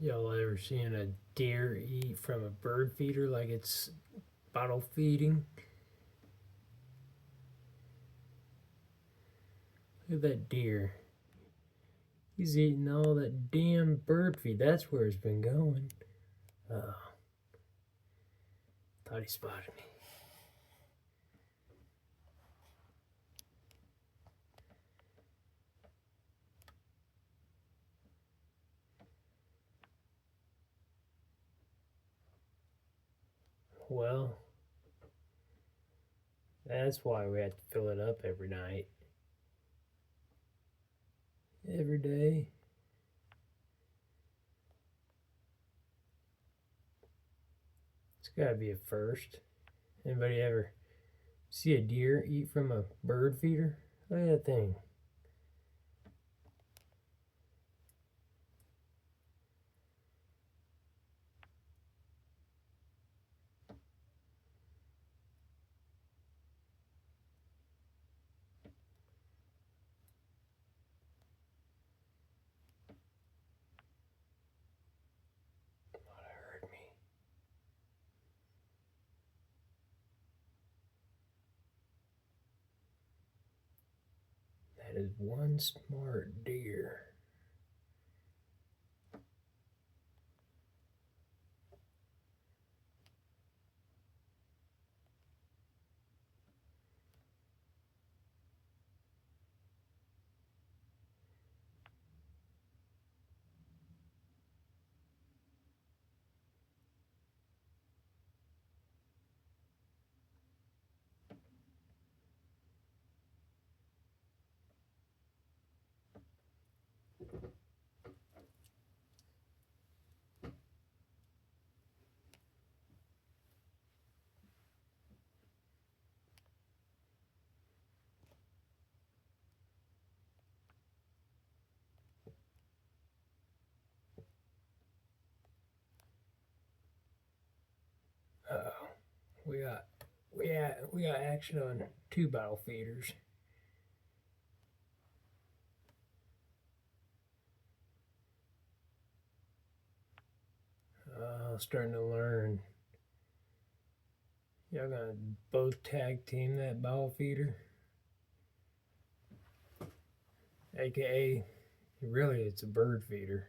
Y'all ever seen a deer eat from a bird feeder like it's bottle feeding? Look at that deer. He's eating all that damn bird feed. That's where it's been going. Oh, thought he spotted me. Well, that's why we have to fill it up every night. Every day. It's gotta be a first. Anybody ever see a deer eat from a bird feeder? Look at that thing. Thought I heard me. That is one smart deer. Uh-oh. We got action on two bottle feeders. Starting to learn. Y'all gonna both tag team that bottle feeder? AKA, really, it's a bird feeder.